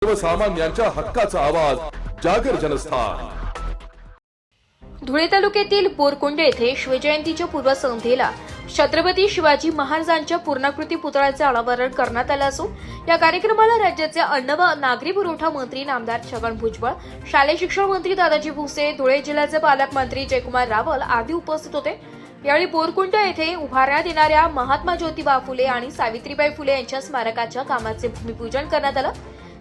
सर्वसामान्यांच्या हक्काचा आवाज जागर जनस्थान। धुळे तालुक्यातील बोरकुंड येथे शिवजयंतीच्या पूर्वसंध्येला छत्रपती शिवाजी महाराजांच्या पूर्णाकृती पुतळ्याचे अनावरण करण्यात आले असून या कार्यक्रमाला राज्याचे अन्न व नागरी पुरवठा मंत्री नामदार छगन भुजबळ, शालेय शिक्षण मंत्री दादाजी भुसे, धुळे जिल्ह्याचे पालकमंत्री जयकुमार रावल आदी उपस्थित होते। यावेळी बोरकुंड येथे उभारण्यात येणाऱ्या महात्मा ज्योतिबा फुले आणि सावित्रीबाई फुले यांच्या स्मारकाच्या कामाचे भूमिपूजन करण्यात आलं।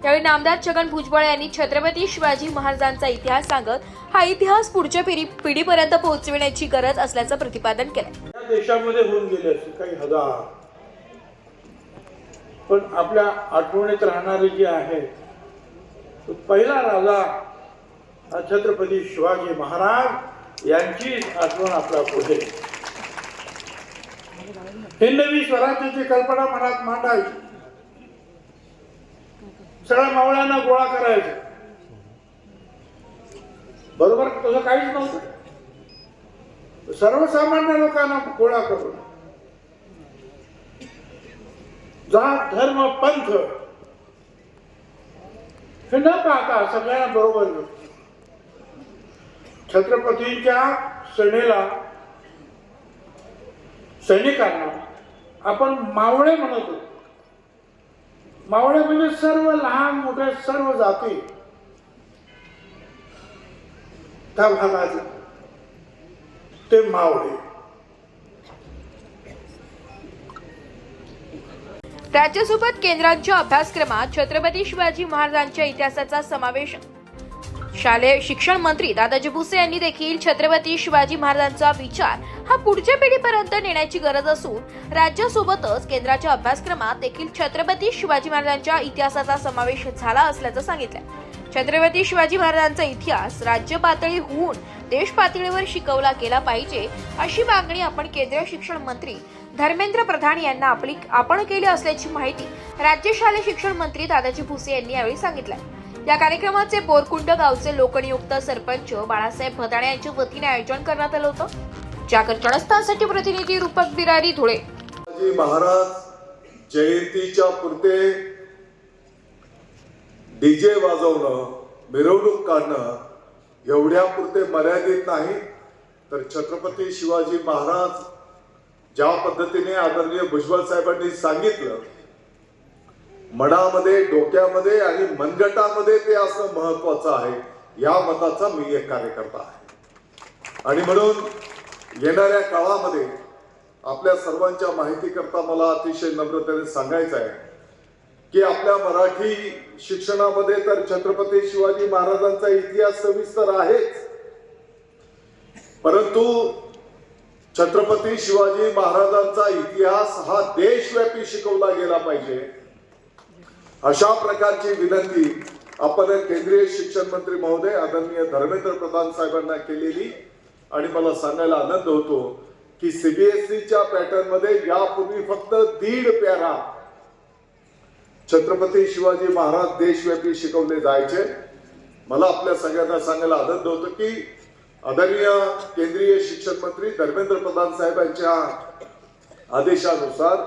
यावेळी नामदार छगन भुजबळ यांनी छत्रपती शिवाजी महाराजांचा इतिहास सांगत हा इतिहास पुढच्या पिढीपर्यंत पोहोचविण्याची गरज असल्याचं प्रतिपादन केलं। या देशामध्ये होऊन गेले असे काही हजार, पण आपल्या आठवणीत राहणारे जे आहे तो पहिला राजा हा छत्रपती शिवाजी महाराज यांची आठवण आपल्या पुढे। हिंदवी स्वराज्याची कल्पना मनात मांडायची, सगळ्या मावळ्यांना गोळा करायचं, बरोबर तसं काहीच नव्हतं। सर्वसामान्य लोकांना गोळा करून जात धर्म पंथ हे न पाहता सगळ्यांना बरोबर घेऊन छत्रपतींच्या सेनेला सैनिकांना आपण मावळे म्हणत होतो। मावळे म्हणजे सर्व लहान मोठे सर्व जाती त्या भागातले ते मावळे। राज्यासोबत केंद्राच्या अभ्यासक्रमात छत्रपती शिवाजी महाराजांच्या इतिहासाचा समावेश शालेय शिक्षण मंत्री दादाजी भुसे यांनी देखील छत्रपती शिवाजी महाराजांचा विचार हा पुढच्या पिढीपर्यंत नेण्याची गरज असून राज्यासोबतच केंद्राच्या अभ्यासक्रमात देखील छत्रपती शिवाजी महाराजांच्या इतिहासाचा समावेश झाला असल्याचं सांगितलं। छत्रपती शिवाजी महाराजांचा इतिहास राज्य पातळीहून देश पातळीवर शिकवला गेला पाहिजे अशी मागणी आपण केंद्रीय शिक्षण मंत्री धर्मेंद्र प्रधान यांना आपण केली असल्याची माहिती राज्य शालेय शिक्षण मंत्री दादाजी भुसे यांनी यावेळी सांगितलं। या कार्यक्रमाचे बोरकुंड गावचे लोकनियुक्त सरपंच बाळासाहेब भदाणे यांच्या वतीने आयोजन करण्यात आलं होतं। जागर जनस्थानसाठी प्रतिनिधी रूपक बिरारी, धुळे। शिवाजी महाराज जयंतीच्या पुरते डीजे वाजवणं, मिरवणूक काढणं एवढ्या पुरते मर्यादित नाही, तर छत्रपती शिवाजी महाराज ज्या पद्धतीने आदरणीय भुजबळ साहेबांनी सांगितलं, मनामध्ये, डोक्यामध्ये आणि मनगटामध्ये ते असणं महत्वाचं आहे, या मताचा मी एक कार्यकर्ता आहे। आणि म्हणून येणाऱ्या काळामध्ये आपल्या सर्वांच्या माहिती करता मला अतिशय नम्रतेने सांगायचं आहे की आपल्या मराठी शिक्षणामध्ये तर छत्रपती शिवाजी महाराजांचा इतिहास सविस्तर आहेच, परंतु छत्रपती शिवाजी महाराजांचा इतिहास हा देशव्यापी शिकवला गेला पाहिजे अशा प्रकारची विनंती आपण केंद्रीय शिक्षण मंत्री महोदय आदरणीय धर्मेंद्र प्रधान साहेबांना केलेली। आणि मला सांगायला आनंद होतो की सीबीएसईच्या पॅटर्न मध्ये यापूर्वी फक्त 1.5 पॅरा छत्रपती शिवाजी महाराज देशव्यापी शिकवले जायचे। मला आपल्या सगळ्यांना सांगायला आनंद होतो की आदरणीय केंद्रीय शिक्षण मंत्री धर्मेंद्र प्रधान साहेबांच्या आदेशानुसार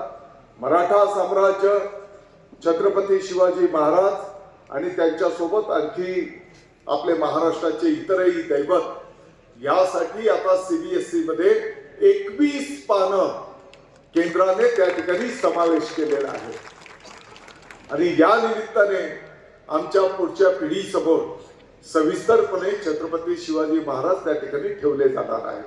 मराठा साम्राज्य, छत्रपती शिवाजी महाराज आणि त्यांच्यासोबत आणखी आपले महाराष्ट्राचे इतरही दैवत यासाठी आता सीबीएसई मध्ये 21 पानं केंद्राने त्या ठिकाणी समावेश केलेला आहे। आणि या निमित्ताने आमच्या पुढच्या पिढीसमोर सविस्तरपणे छत्रपती शिवाजी महाराज त्या ठिकाणी ठेवले जाणार आहेत।